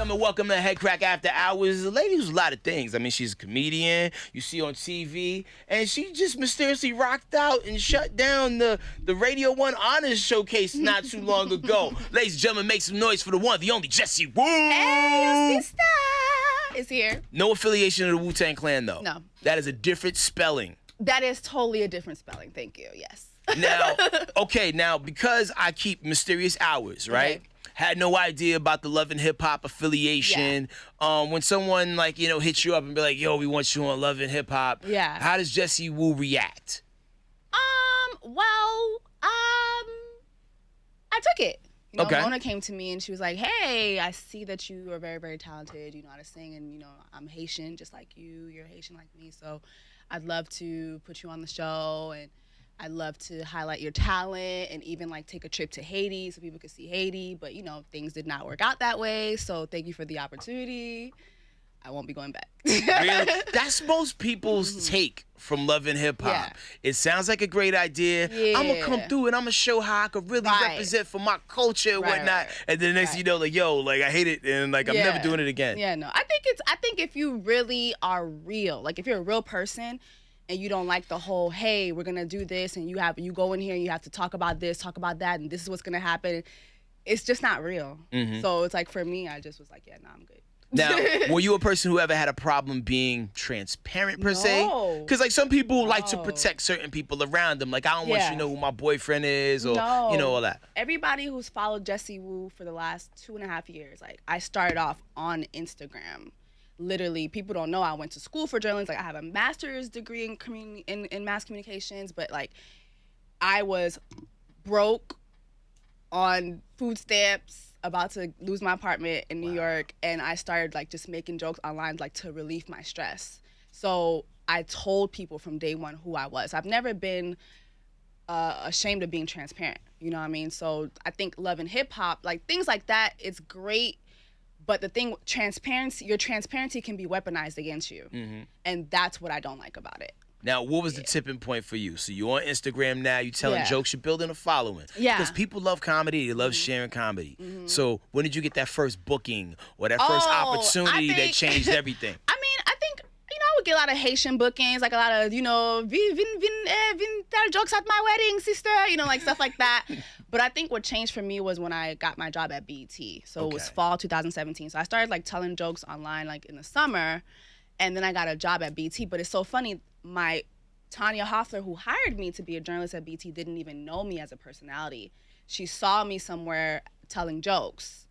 gentlemen, welcome to Headkrack After Hours. The lady who's a lot of things. I mean, she's a comedian you see on TV, and she just mysteriously rocked out and shut down the Radio 1 Honors Showcase not too long ago. Ladies and gentlemen, make some noise for the one, the only Jessie Woo. Hey, your sister is here. No affiliation to the Wu-Tang Clan, though. No. That is a different spelling. That is totally a different spelling. Thank you. Yes. Now, okay, because I keep mysterious hours, right? Okay. Had no idea about the Love and Hip Hop affiliation. Yeah. When someone hits you up and be like, "Yo, we want you on Love and Hip Hop," yeah. How does Jessie Woo react? I took it. Okay. Mona came to me and she was like, "Hey, I see that you are very, very talented. You know how to sing, and I'm Haitian, just like you. You're Haitian like me, so I'd love to put you on the show and." I'd love to highlight your talent and even take a trip to Haiti so people could see Haiti. But, things did not work out that way. So thank you for the opportunity. I won't be going back. Really? That's most people's take from Love and Hip Hop. Yeah. It sounds like a great idea. Yeah. I'm going to come through and I'm going to show how I could really represent for my culture and whatnot. Right. And then next thing you know, I hate it and I'm never doing it again. Yeah, no. I think if you really are real, if you're a real person, and you don't like the whole, hey, we're gonna do this, and you go in here and you have to talk about this, talk about that, and this is what's gonna happen. It's just not real. Mm-hmm. So it's for me, I just was like, yeah, no, I'm good. Now, were you a person who ever had a problem being transparent per se? Because some people like to protect certain people around them. I don't want you to know who my boyfriend is or all that. Everybody who's followed Jessie Woo for the last 2.5 years, I started off on Instagram. Literally, people don't know I went to school for journalism. I have a master's degree in mass communications, but I was broke on food stamps, about to lose my apartment in New York, and I started just making jokes online to relieve my stress. So I told people from day one who I was. I've never been ashamed of being transparent. You know what I mean? So I think Love and Hip Hop, things like that, it's great. But the thing, your transparency can be weaponized against you. Mm-hmm. And that's what I don't like about it. Now, what was the tipping point for you? So you're on Instagram now, you're telling jokes, you're building a following. Yeah. Because people love comedy, they love sharing comedy. Mm-hmm. So when did you get that first booking or that first opportunity that changed everything? I think I would get a lot of Haitian bookings, a lot of, jokes at my wedding, sister, stuff like that. But I think what changed for me was when I got my job at BET. So it was fall 2017. So I started telling jokes online in the summer, and then I got a job at BET. But it's so funny, my Tanya Hoffler, who hired me to be a journalist at BET, didn't even know me as a personality. She saw me somewhere telling jokes.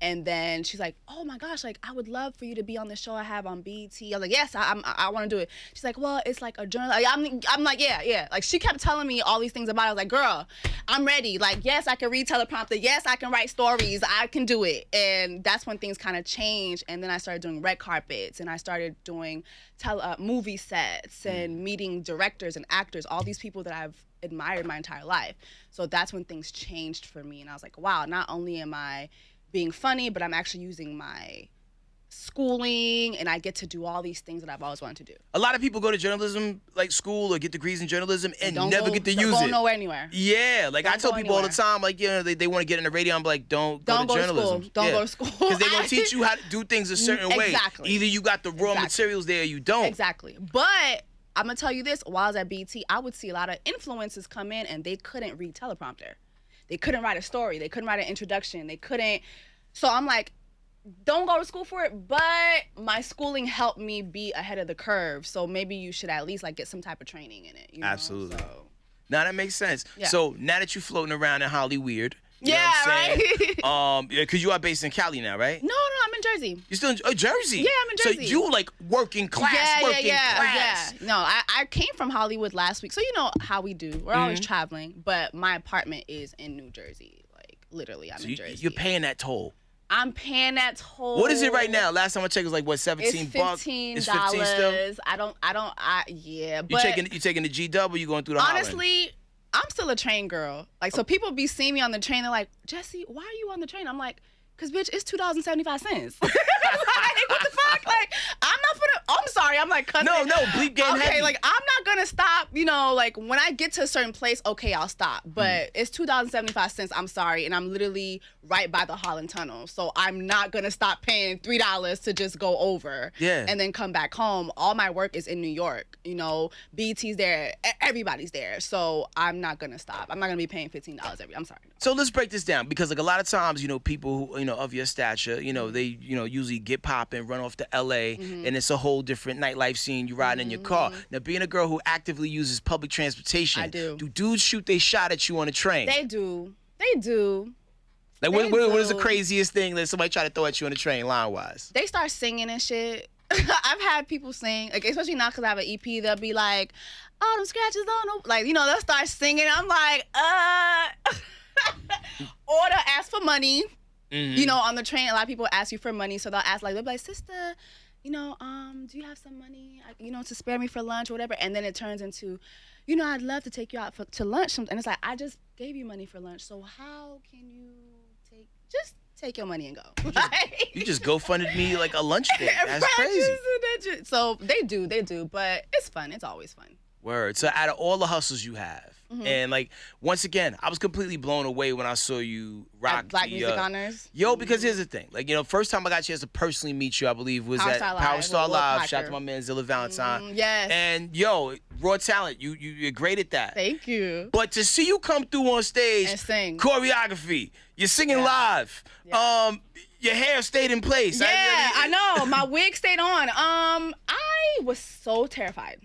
And then she's like, "Oh my gosh, I would love for you to be on the show I have on BET." I was like, "Yes, I want to do it." She's like, "Well, it's a journal." I'm like, yeah. She kept telling me all these things about it. I was like, "Girl, I'm ready. Yes, I can read teleprompter. Yes, I can write stories. I can do it." And that's when things kind of changed. And then I started doing red carpets, and I started doing movie sets and meeting directors and actors, all these people that I've admired my entire life. So that's when things changed for me. And I was like, wow, not only am I being funny, but I'm actually using my schooling, and I get to do all these things that I've always wanted to do. A lot of people go to journalism school or get degrees in journalism and never get to use it. Don't go anywhere. Yeah, I tell people all the time, they want to get in the radio. I'm like, don't go to journalism. Don't go to school. Because they're going to teach you how to do things a certain way. Either you got the raw materials there or you don't. Exactly. But I'm going to tell you this, while I was at BET, I would see a lot of influencers come in and they couldn't read teleprompter. They couldn't write a story. They couldn't write an introduction. They couldn't. So I'm like, don't go to school for it, but my schooling helped me be ahead of the curve. So maybe you should at least get some type of training in it. Absolutely. So. Now that makes sense. Yeah. So now that you're floating around in Hollyweird, right? Because you are based in Cali now, right? No, I'm in Jersey. You're still in Jersey? Yeah, I'm in Jersey. So you working class, Yeah. No, I came from Hollywood last week. So you know how we do. We're always traveling. But my apartment is in New Jersey. Literally, I'm in Jersey. You're paying that toll. I'm paying that toll. What is it right now? Last time I checked, it was $17. It's $15. It's $15 still? But you taking the GW, you going through the honestly, I'm still a train girl. So people be seeing me on the train, they're like, "Jessie, why are you on the train?" I'm like, "Cause bitch, it's $2.75." What the fuck? Like, I'm not gonna. I'm sorry. I'm like cussing. No, bleep getting heavy. Okay, like I'm not gonna stop. You know, like when I get to a certain place, okay, I'll stop. But it's $2.75. I'm sorry, and I'm literally right by the Holland Tunnel, so I'm not gonna stop paying $3 to just go over. Yeah. And then come back home. All my work is in New York. You know, BET's there. Everybody's there. So I'm not gonna stop. I'm not gonna be paying $15 I'm sorry. So let's break this down, because like a lot of times, you know, people who, you know, of your stature, you know, they, you know, usually get popping, run off to LA, and it's a whole different nightlife scene. You riding in your car. Now, being a girl who actively uses public transportation, I do. Do dudes shoot they shot at you on a train? They do. They do. Like, what is the craziest thing that somebody try to throw at you on the train, line-wise? They start singing and shit. I've had people sing, like, especially now because I have an EP, they'll be like, oh, them scratches on no, like, you know, they'll start singing. I'm like, or they'll ask for money. You know, on the train, a lot of people ask you for money, so they'll ask, like, they'll be like, sister, you know, do you have some money, you know, to spare me for lunch or whatever? And then it turns into, you know, I'd love to take you out to lunch. And it's like, I just gave you money for lunch, so how can you just take your money and go? You just GoFunded me like a lunch date. That's crazy. So they do, but it's fun. It's always fun. Word. So out of all the hustles you have, and like, once again, I was completely blown away when I saw you rock At Black Music Honors. Yo, because here's the thing. Like, you know, first time I got a chance to personally meet you, I believe, was Power at Star Power Live Star with Will Live. Packer. Shout out to my man Zilla Valentine. Yes. And yo, raw talent. You're great at that. Thank you. But to see you come through on stage And sing. choreography, you're singing live. Yeah. Your hair stayed in place. Yeah, I know. My wig stayed on. I was so terrified.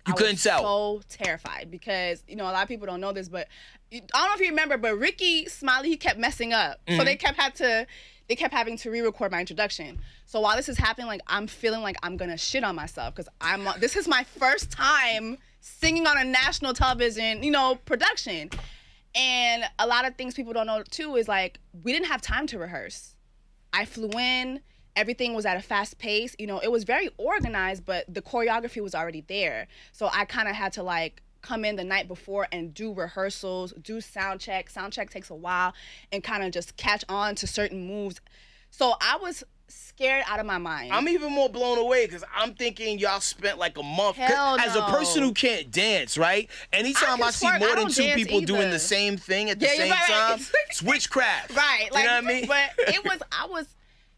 You couldn't tell. So terrified because, you know, a lot of people don't know this, but I don't know if you remember, but Rickey Smiley, he kept messing up. So they kept having to re-record my introduction. So while this is happening, like, I'm feeling like I'm gonna shit on myself because this is my first time singing on a national television, you know, production. And a lot of things people don't know too is, like, we didn't have time to rehearse. I flew in. Everything was at a fast pace. You know, it was very organized, but the choreography was already there. So I kind of had to, like, come in the night before and do rehearsals, do sound check. Sound check takes a while, and kind of just catch on to certain moves. So I was scared out of my mind. I'm even more blown away because I'm thinking y'all spent like a month. Hell As a no. person who can't dance, right? Anytime I see twerk, more I than don't two dance people doing either. the same thing at the Yeah, same you're right. time, it's witchcraft. Right. You know what I mean? But I was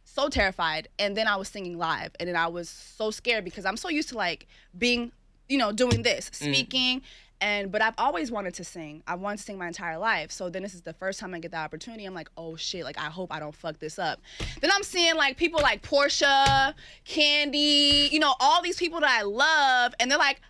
so terrified, and then I was singing live, and then I was so scared because I'm so used to, like, being, you know, doing this, speaking, but I've always wanted to sing. I wanted to sing my entire life. So then this is the first time I get that opportunity. I'm like, oh shit, like, I hope I don't fuck this up. Then I'm seeing, like, people like Portia, Candy, you know, all these people that I love, and they're like,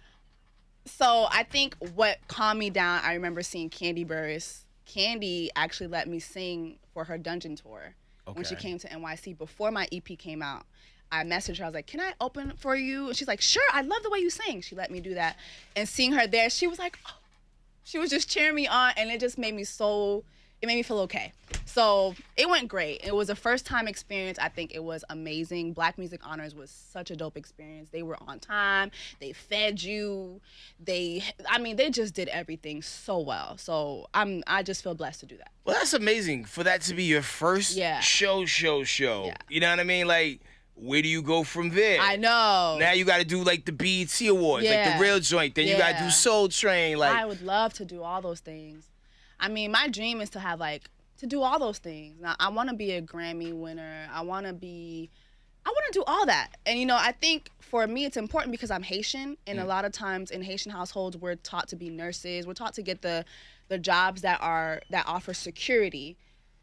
so I think what calmed me down, I remember seeing Candy Burris. Candy actually let me sing for her Dungeon tour. When she came to NYC before my EP came out. I messaged her. I was like, can I open for you? And she's like, sure. I love the way you sing. She let me do that. And seeing her there, she was like, oh. She was just cheering me on, and it just made me it made me feel okay. So it went great. It was a first-time experience. I think it was amazing. Black Music Honors was such a dope experience. They were on time. They fed you. They just did everything so well. So I just feel blessed to do that. Well, that's amazing for that to be your first show. Yeah. You know what I mean? Like, where do you go from there? I know. Now you got to do, like, the BET Awards, like the real joint. Then you got to do Soul Train. Like, I would love to do all those things. I mean, my dream is to have, like, to do all those things. Now, I want to be a Grammy winner. I want to do all that. And, you know, I think for me it's important because I'm Haitian, and a lot of times in Haitian households we're taught to be nurses. We're taught to get the jobs that offer security.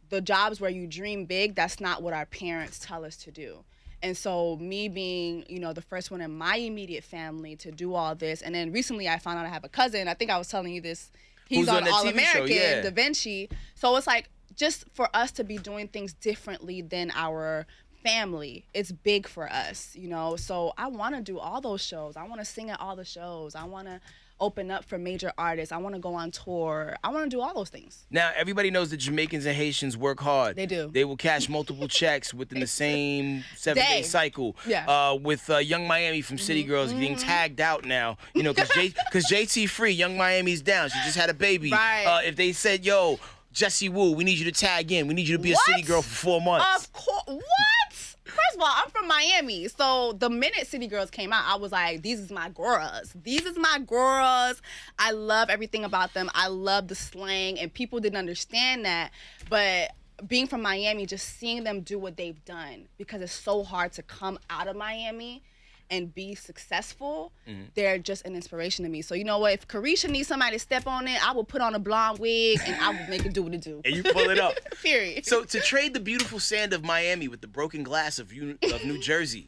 The jobs where you dream big, that's not what our parents tell us to do. And so me being, you know, the first one in my immediate family to do all this, and then recently I found out I have a cousin. I think I was telling you this. He's on the All TV American, show, yeah. Da Vinci. So it's like, just for us to be doing things differently than our family, it's big for us, you know? So I want to do all those shows. I want to sing at all the shows. I want to open up for major artists. I want to go on tour. I want to do all those things. Now, everybody knows that Jamaicans and Haitians work hard. They do. They will cash multiple checks within the same 7-day cycle. Yeah. With Young Miami from City Girls getting tagged out now, you know, because JT Free, Young Miami's down. She just had a baby. Right. If they said, yo, Jessie Woo, we need you to tag in. We need you to be a City Girl for 4 months. Of course. What? first of all, I'm from Miami. So the minute City Girls came out, I was like, these is my girls. These is my girls. I love everything about them. I love the slang, and people didn't understand that. But being from Miami, just seeing them do what they've done, because it's so hard to come out of Miami and be successful, they're just an inspiration to me. So you know what? If Carisha needs somebody to step on it, I will put on a blonde wig and I will make it do what it do. And you pull it up. Period. So to trade the beautiful sand of Miami with the broken glass of New Jersey,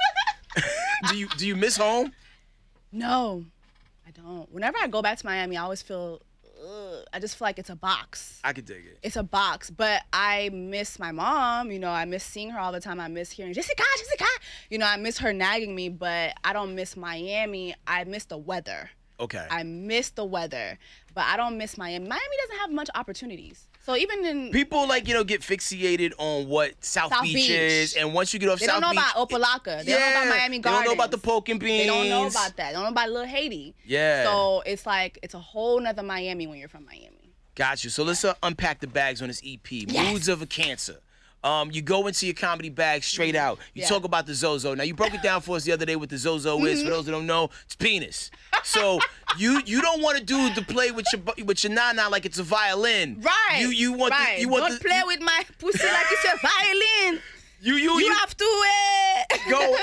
do you miss home? No, I don't. Whenever I go back to Miami, I always feel, I just feel like it's a box. I could dig it. It's a box, but I miss my mom. You know, I miss seeing her all the time. I miss hearing Jessica. You know, I miss her nagging me, but I don't miss Miami. I miss the weather. Okay. I miss the weather, but I don't miss Miami. Miami doesn't have much opportunities. So even in people get fixated on what South Beach is, and once you get off South Beach, they don't know about Opalaka. They don't know about Miami Gardens. They don't know about the poke and beans. They don't know about that. They don't know about Little Haiti. Yeah. So it's like it's a whole nother Miami when you're from Miami. Got you. So let's unpack the bags on this EP. Yes. Moods of a Cancer. You go into your comedy bag straight out. You talk about the Zozo. Now, you broke it down for us the other day what the Zozo is. For those that don't know, it's penis. So you don't want to do the play with your nana like it's a violin. Right. You want don't play with my pussy like it's a violin. You have to go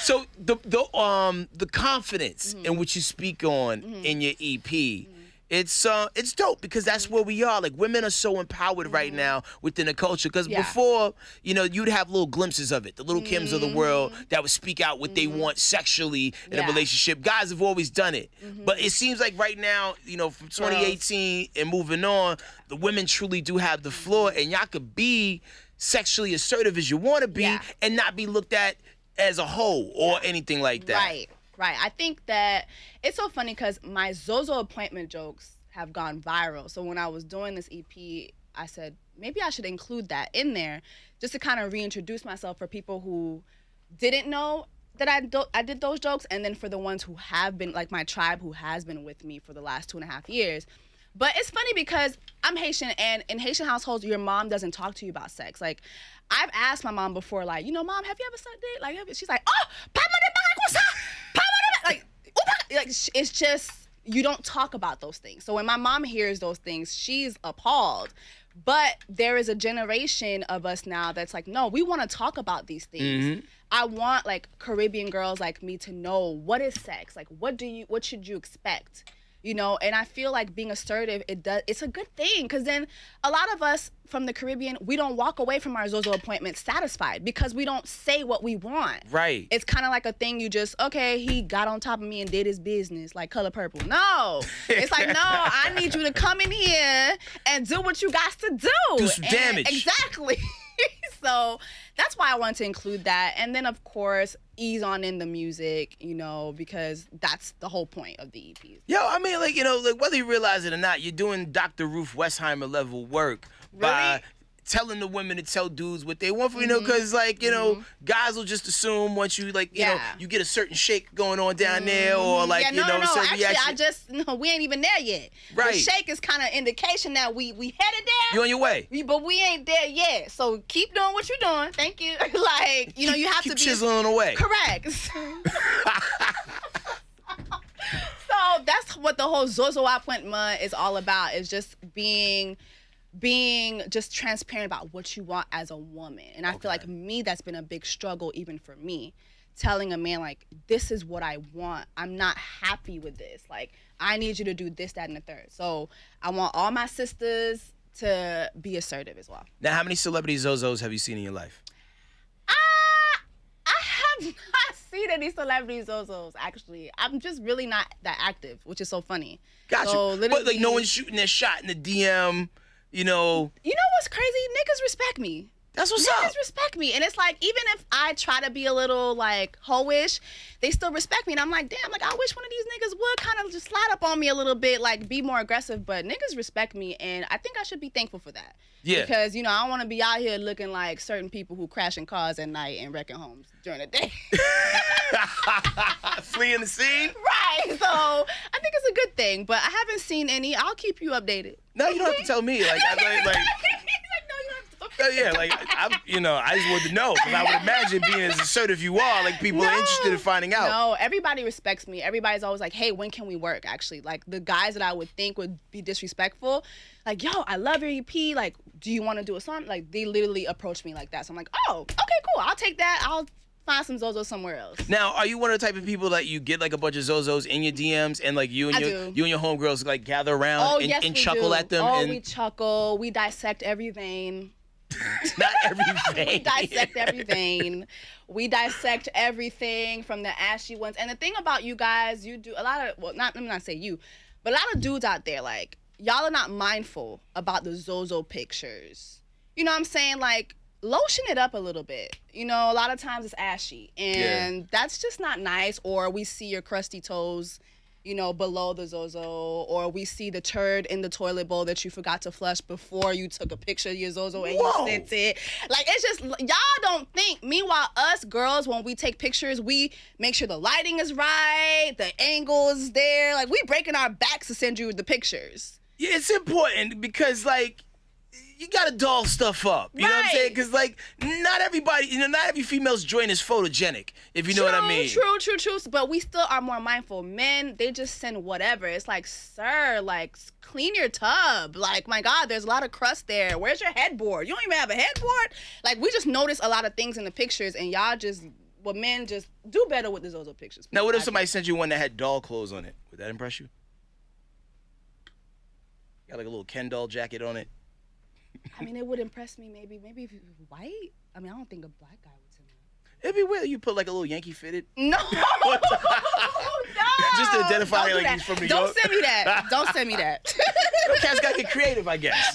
so the confidence in which you speak on in your EP. It's dope because that's where we are. Like, women are so empowered right now within the culture. Because before, you'd have little glimpses of it. The little Kims of the world that would speak out what they want sexually in a relationship. Guys have always done it. But it seems like right now, from 2018 and moving on, the women truly do have the floor, and y'all could be sexually assertive as you want to be and not be looked at as a hoe or anything like that. Right. I think that it's so funny because my Zozo appointment jokes have gone viral. So when I was doing this EP, I said, maybe I should include that in there just to kind of reintroduce myself for people who didn't know that I did those jokes, and then for the ones who have been, like my tribe who has been with me for the last 2.5 years. But it's funny because I'm Haitian, and in Haitian households, your mom doesn't talk to you about sex. Like, I've asked my mom before, like, Mom, have you ever sucked dick? Like, she's like, oh, like, it's just, you don't talk about those things. So when my mom hears those things, she's appalled. But there is a generation of us now that's like, no, we want to talk about these things. I want, like, Caribbean girls like me to know, what is sex? Like, what should you expect? And I feel like being assertive, it's a good thing, because then a lot of us from the Caribbean, we don't walk away from our Zozo appointment satisfied because we don't say what we want. Right. It's kind of like a thing you just, okay, he got on top of me and did his business, like Color Purple. No. It's like, no, I need you to come in here and do what you got to do. Do some damage. Exactly. So that's why I wanted to include that. And then, of course, ease on in the music, because that's the whole point of the EPs. Yo, I mean, like, whether you realize it or not, you're doing Dr. Ruth Westheimer level work by telling the women to tell dudes what they want from because guys will just assume once you you get a certain shake going on down there, or like certain reaction. We ain't even there yet. Right. The shake is kind of indication that we headed there. You on your way. But we ain't there yet. So keep doing what you're doing. Thank you. Like, you have keep to be chiseling away. Correct. So that's what the whole Zozo appointment is all about. Is just being just transparent about what you want as a woman. And I feel like that's been a big struggle even for me, telling a man, like, this is what I want. I'm not happy with this. Like, I need you to do this, that, and the third. So I want all my sisters to be assertive as well. Now, how many celebrity Zozos have you seen in your life? I have not seen any celebrity Zozos, actually. I'm just really not that active, which is so funny. Gotcha. So, but like, no one's shooting their shot in the DM, You know what's crazy? Niggas respect me. That's what's up. Niggas respect me. And it's like, even if I try to be a little, like, hoish, they still respect me. And I'm like, damn, like, I wish one of these niggas would kind of just slide up on me a little bit, like, be more aggressive. But niggas respect me, and I think I should be thankful for that. Yeah. Because, I don't want to be out here looking like certain people who crashing cars at night and wrecking homes during the day. Fleeing the scene? Right. So I think it's a good thing. But I haven't seen any. I'll keep you updated. No, you don't have to tell me. Like, He's like, no, you don't have to. yeah, like I just wanted to know because I would imagine being as assertive you are, like people are interested in finding out. No, everybody respects me. Everybody's always like, "Hey, when can we work?" Actually, like the guys that I would think would be disrespectful, like, "Yo, I love your EP. Like, do you want to do a song?" Like, they literally approach me like that. So I'm like, "Oh, okay, cool. I'll take that. I'll find some Zozo somewhere else." Now, are you one of the type of people that you get like a bunch of Zozos in your DMs and like you and your homegirls like gather around and chuckle at them? Oh, we chuckle. We dissect every vein. Not every vein. We dissect every vein. We dissect everything from the ashy ones. And the thing about you guys, you do a lot of, well, let me not say you, but a lot of dudes out there, like, y'all are not mindful about the Zozo pictures. You know what I'm saying? Like, lotion it up a little bit. You know, a lot of times it's ashy. And that's just not nice. Or we see your crusty toes, you know, below the Zozo. Or we see the turd in the toilet bowl that you forgot to flush before you took a picture of your Zozo and you sent it. Like, it's just, y'all don't think. Meanwhile, us girls, when we take pictures, we make sure the lighting is right, the angle is there. Like, we breaking our backs to send you the pictures. Yeah, it's important because, like, you gotta doll stuff up. You know what I'm saying? Because, like, not everybody, not every female's joint is photogenic, if you know what I mean. True. But we still are more mindful. Men, they just send whatever. It's like, sir, like, clean your tub. Like, my God, there's a lot of crust there. Where's your headboard? You don't even have a headboard? Like, we just notice a lot of things in the pictures, and y'all just, men just do better with the Zozo pictures. Now, what if somebody sent you one that had doll clothes on it? Would that impress you? Got like a little Ken doll jacket on it. I mean, it would impress me maybe if it was white. I mean, I don't think a black guy would send that. It'd be weird. You put like a little Yankee fitted. No, no. Just to identify like he's from New York. Don't send me that. Don't send me that. Cats gotta get creative, I guess.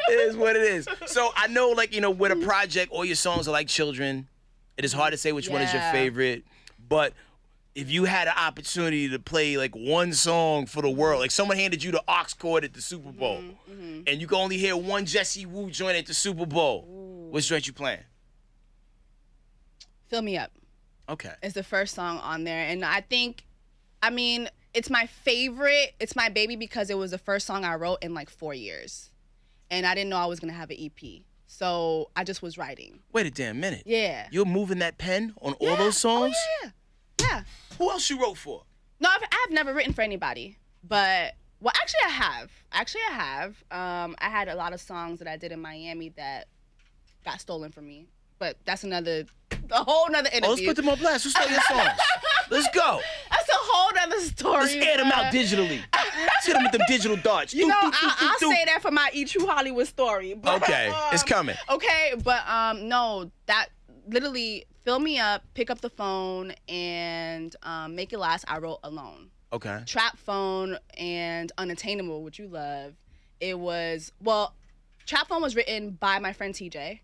It is what it is. So I know, like, with a project, all your songs are like children. It is hard to say which one is your favorite, but if you had an opportunity to play like one song for the world, like someone handed you the aux chord at the Super Bowl, and you can only hear one Jessie Woo joint at the Super Bowl, which joint you playing? Fill Me Up. Okay. It's the first song on there, and I mean, it's my favorite. It's my baby because it was the first song I wrote in like 4 years, and I didn't know I was gonna have an EP. So I just was writing. Wait a damn minute. Yeah. You're moving that pen on all those songs? Oh, yeah. Who else you wrote for? No, I've never written for anybody. But, well, actually I have. I had a lot of songs that I did in Miami that got stolen from me. But that's a whole nother interview. Oh, let's put them on blast. Who stole your songs? Let's go. That's a whole nother story. Let's air them out digitally. Let's hit them with them digital darts. I'll say that for my E True Hollywood story. But, okay, it's coming. Okay, but no, that literally Fill Me Up, Pick Up the Phone, and Make It Last, I wrote alone. Okay. Trap Phone and Unattainable, which you love. Trap Phone was written by my friend TJ.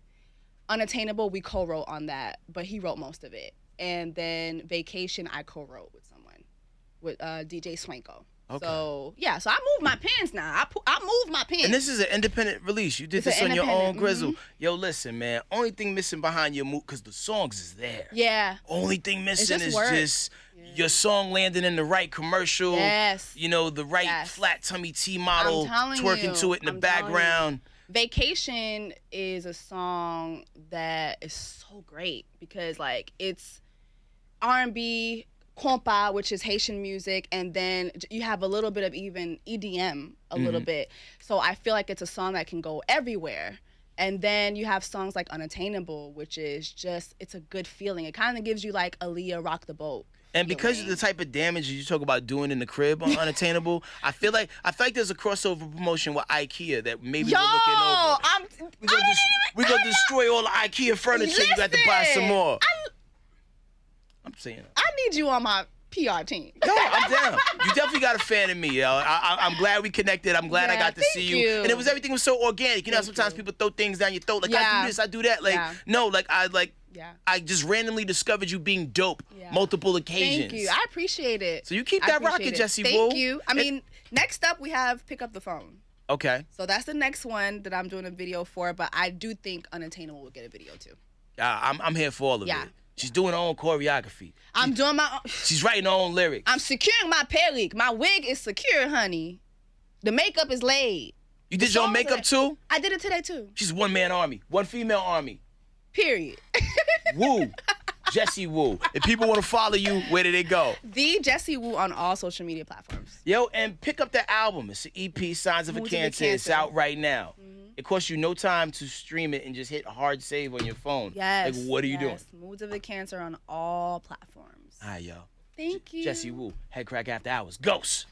Unattainable, we co-wrote on that, but he wrote most of it. And then Vacation, I co-wrote with someone, with DJ Swanko. Okay. So, so I moved my pens now. I moved my pens. And this is an independent release. You did this on your own grizzle. Yo, listen, man. Only thing missing behind your move, because the songs is there. Yeah. Only thing missing is just your song landing in the right commercial. Yes. The right flat tummy T model twerking to it in the background. Vacation is a song that is so great because, like, it's R&B, compa, which is Haitian music, and then you have a little bit of even EDM, a little bit. So I feel like it's a song that can go everywhere. And then you have songs like Unattainable, which is just, it's a good feeling. It kind of gives you like Aaliyah Rock the Boat. And because of the type of damage you talk about doing in the crib on Unattainable, I feel like there's a crossover promotion with IKEA that maybe we're looking over. We're gonna destroy all the IKEA furniture. Listen, you got to buy some more. I'm saying. I need you on my PR team. No, I'm down. You definitely got a fan of me, yo. I'm glad we connected. I'm glad I got to see you. And everything was so organic. You know, sometimes people throw things down your throat. Like, I do this, I do that. Like, no, like, I just randomly discovered you being dope multiple occasions. Thank you. I appreciate it. So you keep that rocking, Jessie Woo. Thank you. I mean, next up we have Pick Up the Phone. Okay. So that's the next one that I'm doing a video for, but I do think Unattainable will get a video too. I'm here for all of it. She's doing her own choreography. I'm doing my own. She's writing her own lyrics. I'm securing my peg. My wig is secure, honey. The makeup is laid. You did your own makeup too? I did it today too. She's one man army, one female army. Period. Woo. Jessie Woo. If people want to follow you, where do they go? The Jessie Woo on all social media platforms. Yo, and pick up the album. It's an EP, Signs of a Cancer. It's out right now. It costs you no time to stream it and just hit hard save on your phone. Yes. Like, what are you doing? Moods of the Cancer on all platforms. All right, yo. Thank you. Jessie Woo, Headkrack After Hours. Ghost.